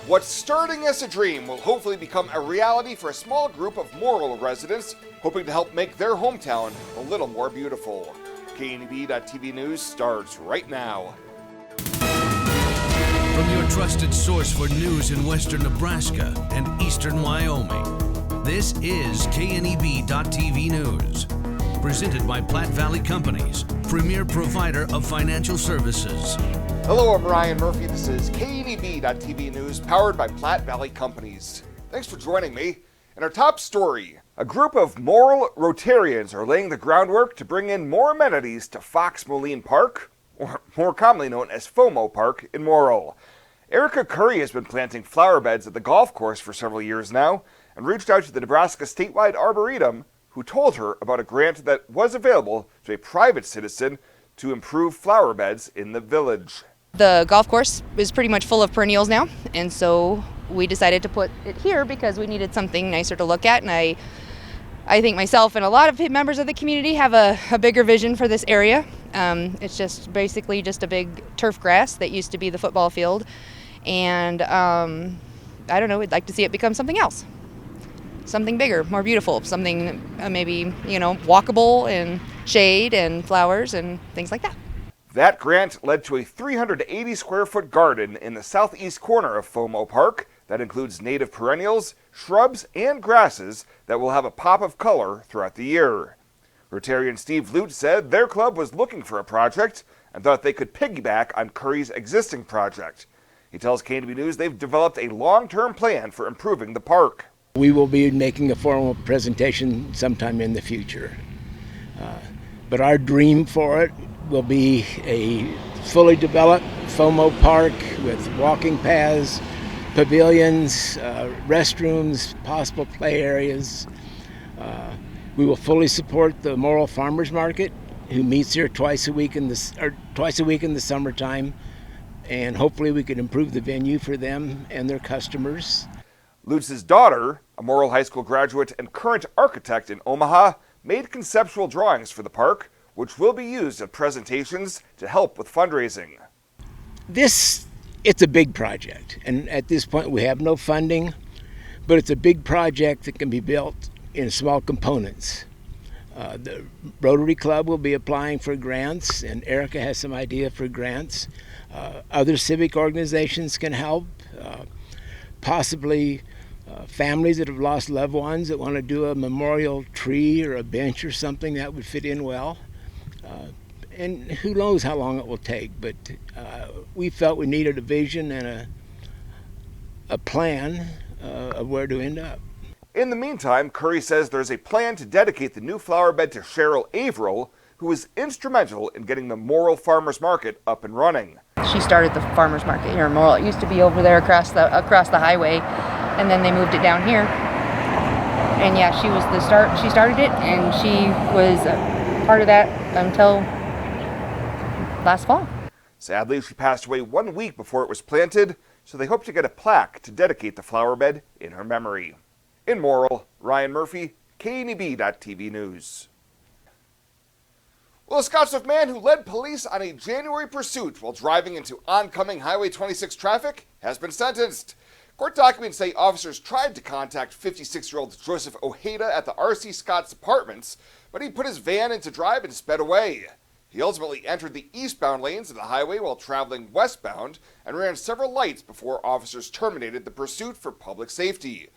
What's starting as a dream will hopefully become a reality for a small group of Morrill residents hoping to help make their hometown a little more beautiful. KNEB.TV News starts right now. From your trusted source for news in western Nebraska and eastern Wyoming, this is KNEB.TV News. Presented by Plat Valley Companies, premier provider of financial services. Hello, I'm Ryan Murphy. This is KNEB.TV News, powered by Plat Valley Companies. Thanks for joining me. In our top story, a group of Morrill Rotarians are laying the groundwork to bring in more amenities to Fox Moline Park, or more commonly known as FOMO Park in Morrill. Erica Curry has been planting flower beds at the golf course for several years now and reached out to the Nebraska Statewide Arboretum, who told her about a grant that was available to a private citizen to improve flower beds in the village. The golf course is pretty much full of perennials now, and so we decided to put it here because we needed something nicer to look at, and I think myself and a lot of members of the community have a bigger vision for this area. It's just basically just a big turf grass that used to be the football field, and I don't know, we'd like to see it become something else. Something bigger, more beautiful, something maybe, walkable and shade and flowers and things like that. That grant led to a 380 square foot garden in the southeast corner of FOMO Park that includes native perennials, shrubs, and grasses that will have a pop of color throughout the year. Rotarian Steve Lute said their club was looking for a project and thought they could piggyback on Curry's existing project. He tells KNB News they've developed a long-term plan for improving the park. We will be making a formal presentation sometime in the future. But our dream for it will be a fully developed FOMO Park with walking paths, pavilions, restrooms, possible play areas. We will fully support the Morrill Farmers Market, who meets here twice a week in the summertime, and hopefully we can improve the venue for them and their customers. Lutz's daughter, a Morrill High School graduate and current architect in Omaha, made conceptual drawings for the park, which will be used at presentations to help with fundraising. It's a big project, and at this point we have no funding, but it's a big project that can be built in small components. The Rotary Club will be applying for grants, and Erica has some idea for grants. Other civic organizations can help, possibly families that have lost loved ones that want to do a memorial tree or a bench or something that would fit in well. And who knows how long it will take, but we felt we needed a vision and a plan of where to end up. In the meantime, Curry says there's a plan to dedicate the new flower bed to Cheryl Averill, who was instrumental in getting the Morrill Farmers Market up and running. She started the farmers market here in Morrill. It used to be over there across the highway, and then they moved it down here. And yeah, she started it, and she was part of that until last fall. Sadly, she passed away 1 week before it was planted, so they hope to get a plaque to dedicate the flower bed in her memory. In Morrill, Ryan Murphy, KNEB.TV News. Well, a Scots man who led police on a January pursuit while driving into oncoming Highway 26 traffic has been sentenced. Court documents say officers tried to contact 56-year-old Joseph Ojeda at the R.C. Scott's apartments, but he put his van into drive and sped away. He ultimately entered the eastbound lanes of the highway while traveling westbound and ran several lights before officers terminated the pursuit for public safety.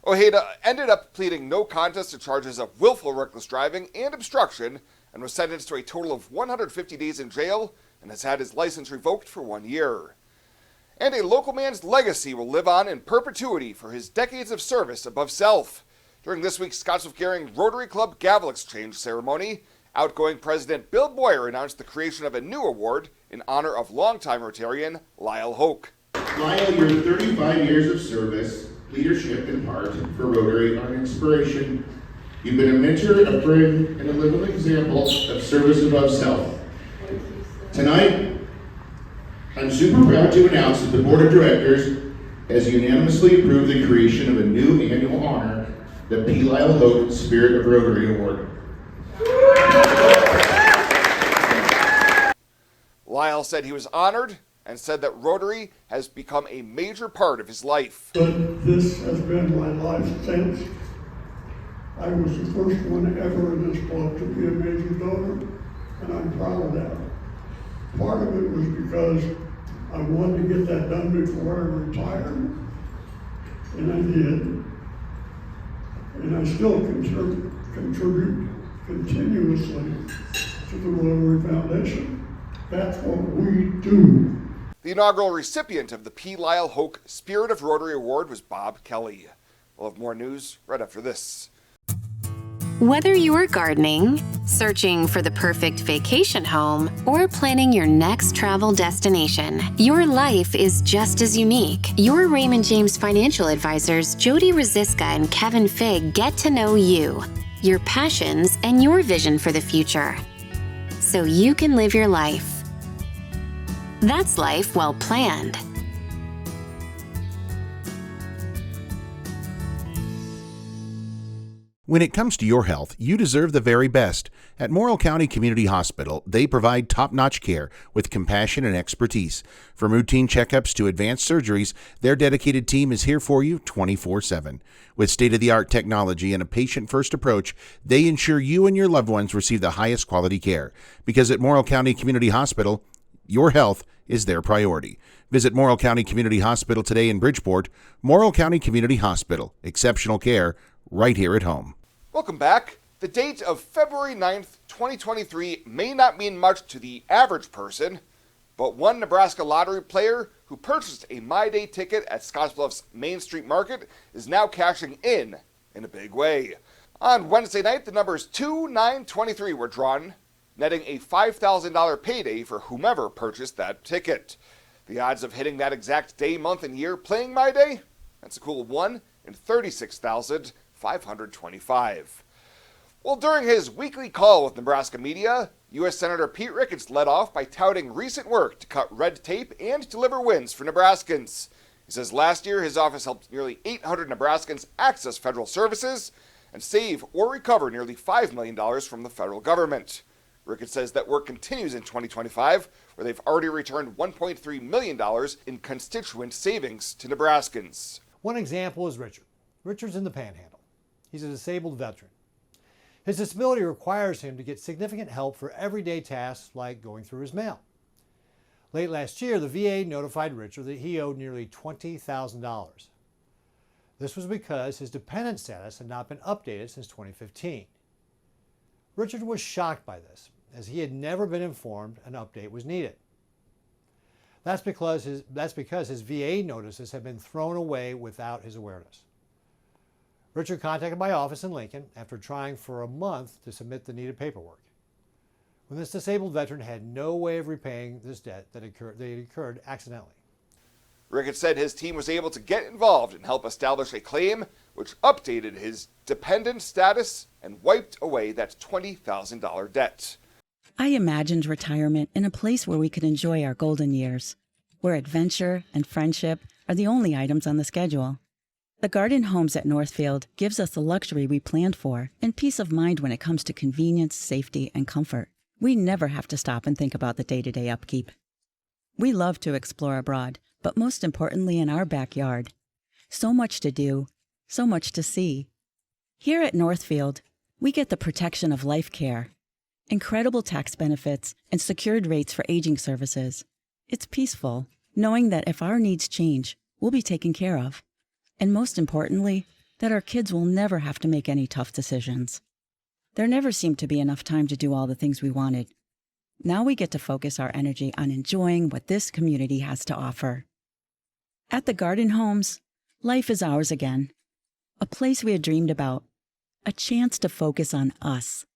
Ojeda ended up pleading no contest to charges of willful reckless driving and obstruction and was sentenced to a total of 150 days in jail and has had his license revoked for 1 year. And a local man's legacy will live on in perpetuity for his decades of service above self. During this week's Scottsville Rotary Club Gavel Exchange ceremony, outgoing President Bill Boyer announced the creation of a new award in honor of longtime Rotarian Lyle Hoke. Lyle, your 35 years of service, leadership, and heart for Rotary are an inspiration. You've been a mentor, a friend, and a living example of service above self. Tonight, I'm super proud to announce that the Board of Directors has unanimously approved the creation of a new annual honor, the P. Lyle Hoke Spirit of Rotary Award. Lyle said he was honored and said that Rotary has become a major part of his life. But this has been my life since. I was the first one ever in this club to be a major donor, and I'm proud of that. Part of it was because I wanted to get that done before I retired, and I did. And I still contribute continuously to the Rotary Foundation. That's what we do. The inaugural recipient of the P. Lyle Hoke Spirit of Rotary Award was Bob Kelly. We'll have more news right after this. Whether you're gardening, searching for the perfect vacation home, or planning your next travel destination, your life is just as unique. Your Raymond James financial advisors, Jody Rosiska and Kevin Figg, get to know you, your passions, and your vision for the future, so you can live your life. That's life well planned. When it comes to your health, you deserve the very best. At Morrill County Community Hospital, they provide top-notch care with compassion and expertise. From routine checkups to advanced surgeries, their dedicated team is here for you 24/7. With state-of-the-art technology and a patient-first approach, they ensure you and your loved ones receive the highest quality care. Because at Morrill County Community Hospital, your health is their priority. Visit Morrill County Community Hospital today in Bridgeport. Morrill County Community Hospital. Exceptional care right here at home. Welcome back. The date of February 9th, 2023 may not mean much to the average person, but one Nebraska lottery player who purchased a My Day ticket at Scottsbluff's Main Street Market is now cashing in a big way. On Wednesday night, the numbers 2, 9, 23 were drawn, netting a $5,000 payday for whomever purchased that ticket. The odds of hitting that exact day, month, and year playing My Day? That's a cool 1 in 36,525. Well, during his weekly call with Nebraska media, U.S. Senator Pete Ricketts led off by touting recent work to cut red tape and deliver wins for Nebraskans. He says last year his office helped nearly 800 Nebraskans access federal services and save or recover nearly $5 million from the federal government. Ricketts says that work continues in 2025, where they've already returned $1.3 million in constituent savings to Nebraskans. One example is Richard. Richard's in the Panhandle. He's a disabled veteran. His disability requires him to get significant help for everyday tasks like going through his mail. Late last year, the VA notified Richard that he owed nearly $20,000. This was because his dependent status had not been updated since 2015. Richard was shocked by this, as he had never been informed an update was needed. That's because his VA notices had been thrown away without his awareness. Richard contacted my office in Lincoln after trying for a month to submit the needed paperwork. When this disabled veteran had no way of repaying this debt that had incurred accidentally. Ricketts said his team was able to get involved and help establish a claim which updated his dependent status and wiped away that $20,000 debt. I imagined retirement in a place where we could enjoy our golden years, where adventure and friendship are the only items on the schedule. The Garden Homes at Northfield gives us the luxury we planned for and peace of mind when it comes to convenience, safety, and comfort. We never have to stop and think about the day-to-day upkeep. We love to explore abroad, but most importantly in our backyard. So much to do, so much to see. Here at Northfield, we get the protection of life care, incredible tax benefits, and secured rates for aging services. It's peaceful, knowing that if our needs change, we'll be taken care of. And most importantly, that our kids will never have to make any tough decisions. There never seemed to be enough time to do all the things we wanted. Now we get to focus our energy on enjoying what this community has to offer. At the Garden Homes, life is ours again. A place we had dreamed about. A chance to focus on us.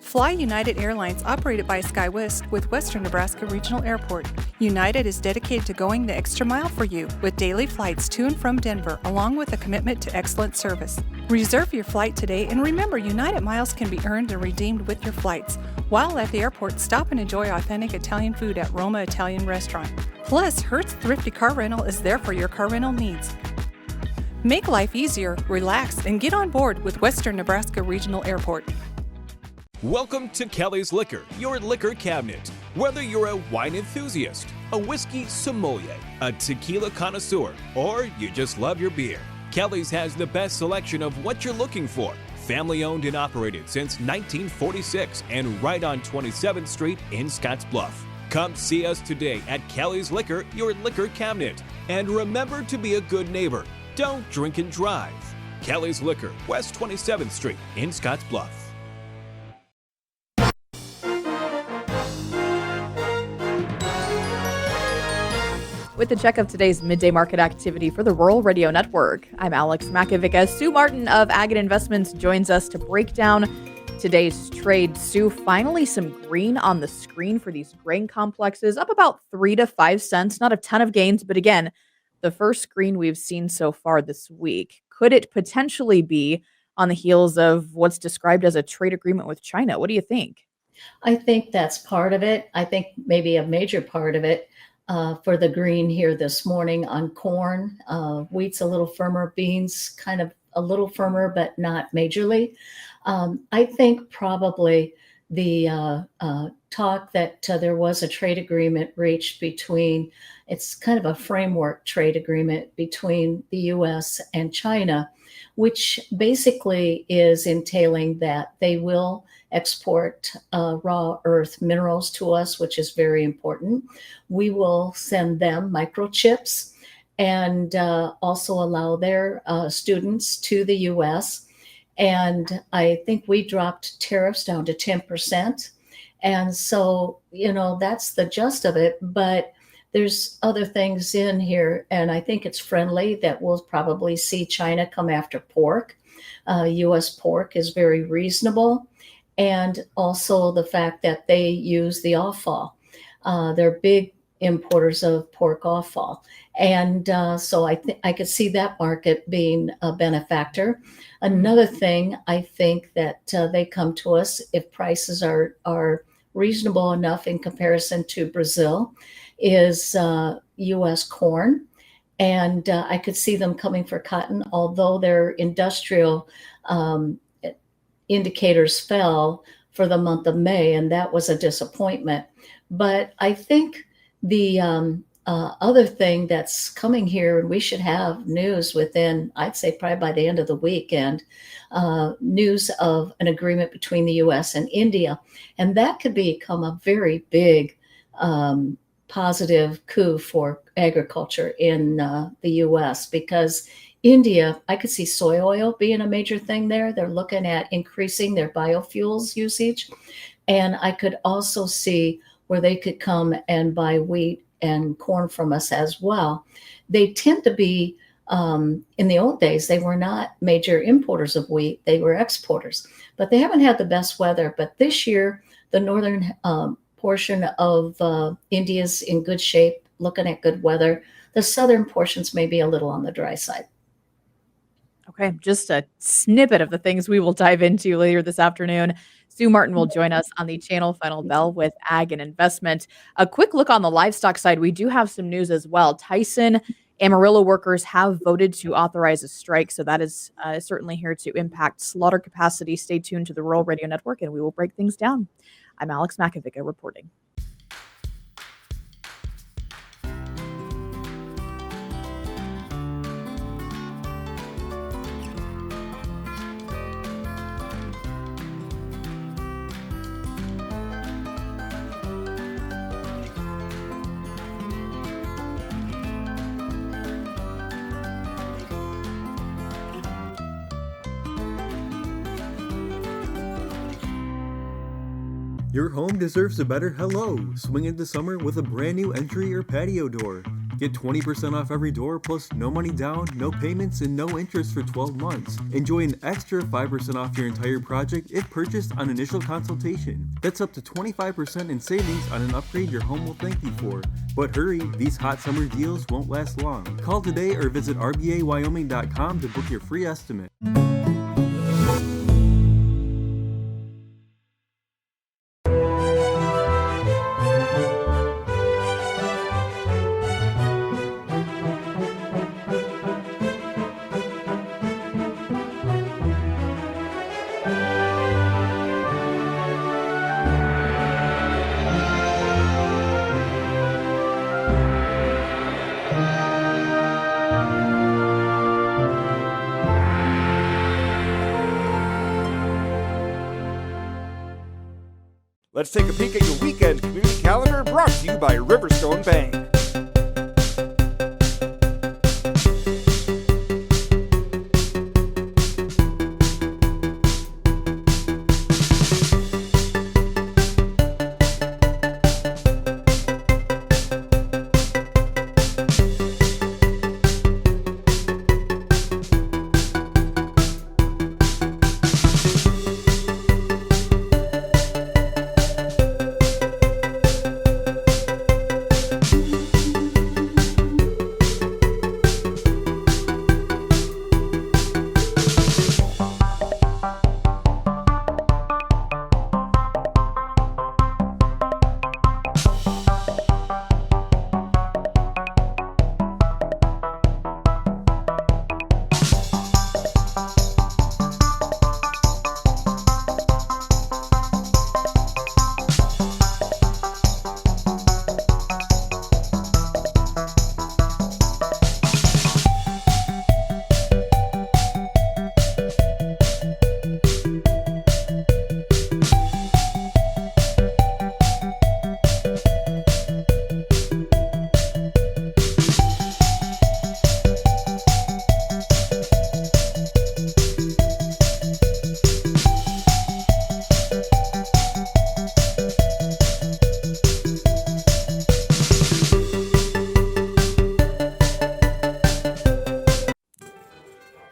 Fly United Airlines, operated by SkyWest with Western Nebraska Regional Airport. United is dedicated to going the extra mile for you with daily flights to and from Denver, along with a commitment to excellent service. Reserve your flight today, and remember, United miles can be earned and redeemed with your flights. While at the airport, stop and enjoy authentic Italian food at Roma Italian Restaurant. Plus, Hertz Thrifty Car Rental is there for your car rental needs. Make life easier, relax, and get on board with Western Nebraska Regional Airport. Welcome to Kelly's Liquor, your liquor cabinet. Whether you're a wine enthusiast, a whiskey sommelier, a tequila connoisseur, or you just love your beer, Kelly's has the best selection of what you're looking for. Family owned and operated since 1946 and right on 27th Street in Scottsbluff. Come see us today at Kelly's Liquor, your liquor cabinet. And remember to be a good neighbor. Don't drink and drive. Kelly's Liquor, West 27th Street in Scottsbluff. With the check of today's midday market activity for the Rural Radio Network, I'm Alex Makovica. Sue Martin of Ag & Investments joins us to break down today's trade. Sue, finally some green on the screen for these grain complexes, up about 3 to 5 cents. Not a ton of gains, but again, the first green we've seen so far this week. Could it potentially be on the heels of what's described as a trade agreement with China? What do you think? I think that's part of it. I think maybe a major part of it. For the green here this morning on corn. Wheat's a little firmer, beans kind of a little firmer, but not majorly. I think probably the talk that there was a trade agreement reached between, it's kind of a framework trade agreement between the US and China, which basically is entailing that they will export raw earth minerals to us, which is very important. We will send them microchips and also allow their students to the US. And I think we dropped tariffs down to 10%. And so, that's the gist of it. But there's other things in here. And I think it's friendly that we'll probably see China come after pork. US pork is very reasonable. And also the fact that they use the offal. They're big importers of pork offal. And so I could see that market being a benefactor. Another thing, I think that they come to us if prices are reasonable enough in comparison to Brazil, is U.S. corn. And I could see them coming for cotton, although their industrial indicators fell for the month of May, and that was a disappointment. But I think the other thing that's coming here, and we should have news within, I'd say probably by the end of the weekend, news of an agreement between the U.S. and India. And that could become a very big positive coup for agriculture in the U.S. because India, I could see soy oil being a major thing there. They're looking at increasing their biofuels usage. And I could also see where they could come and buy wheat and corn from us as well. They tend to be, in the old days, they were not major importers of wheat. They were exporters. But they haven't had the best weather. But this year, the northern portion of India's in good shape, looking at good weather. The southern portions may be a little on the dry side. Okay, just a snippet of the things we will dive into later this afternoon. Sue Martin will join us on the channel Final Bell with Ag and Investment. A quick look on the livestock side. We do have some news as well. Tyson Amarillo workers have voted to authorize a strike, so that is certainly here to impact slaughter capacity. Stay tuned to the Rural Radio Network, and we will break things down. I'm Alex Makovica reporting. Your home deserves a better hello. Swing into summer with a brand new entry or patio door. Get 20% off every door plus no money down, no payments, and no interest for 12 months. Enjoy an extra 5% off your entire project if purchased on initial consultation. That's up to 25% in savings on an upgrade your home will thank you for. But hurry, these hot summer deals won't last long. Call today or visit rbawyoming.com to book your free estimate. Let's take a peek at your weekend community calendar, brought to you by Riverstone Bank.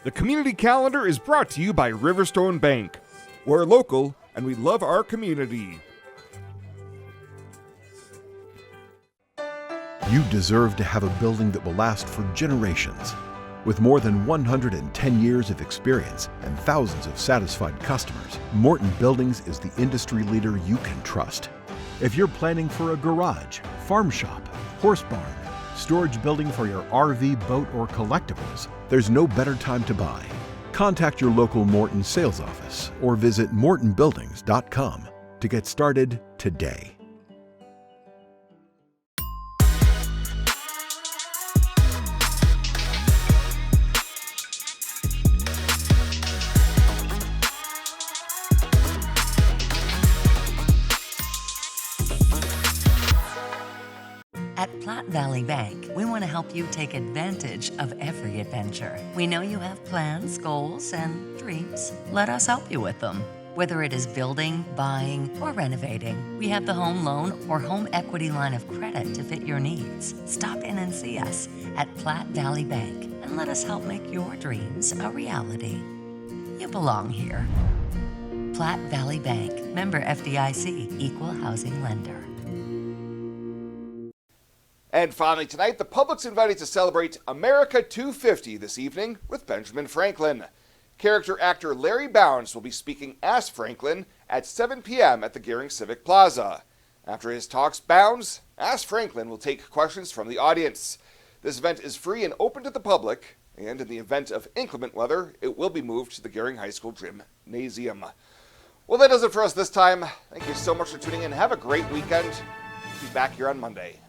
The community calendar is brought to you by Riverstone Bank. We're local and we love our community. You deserve to have a building that will last for generations. With more than 110 years of experience and thousands of satisfied customers, Morton Buildings is the industry leader you can trust. If you're planning for a garage, farm shop, horse barn, storage building for your RV, boat, or collectibles, there's no better time to buy. Contact your local Morton sales office or visit mortonbuildings.com to get started today. At Plat Valley Bank, we want to help you take advantage of every adventure. We know you have plans, goals, and dreams. Let us help you with them. Whether it is building, buying, or renovating, we have the home loan or home equity line of credit to fit your needs. Stop in and see us at Plat Valley Bank and let us help make your dreams a reality. You belong here. Plat Valley Bank, member FDIC, equal housing lender. And finally tonight, the public's invited to celebrate America 250 this evening with Benjamin Franklin. Character actor Larry Bounds will be speaking as Franklin at 7 p.m. at the Gehring Civic Plaza. After his talks, Bounds, as Franklin, will take questions from the audience. This event is free and open to the public, and in the event of inclement weather, it will be moved to the Gehring High School Gymnasium. Well, that does it for us this time. Thank you so much for tuning in. Have a great weekend. We'll be back here on Monday.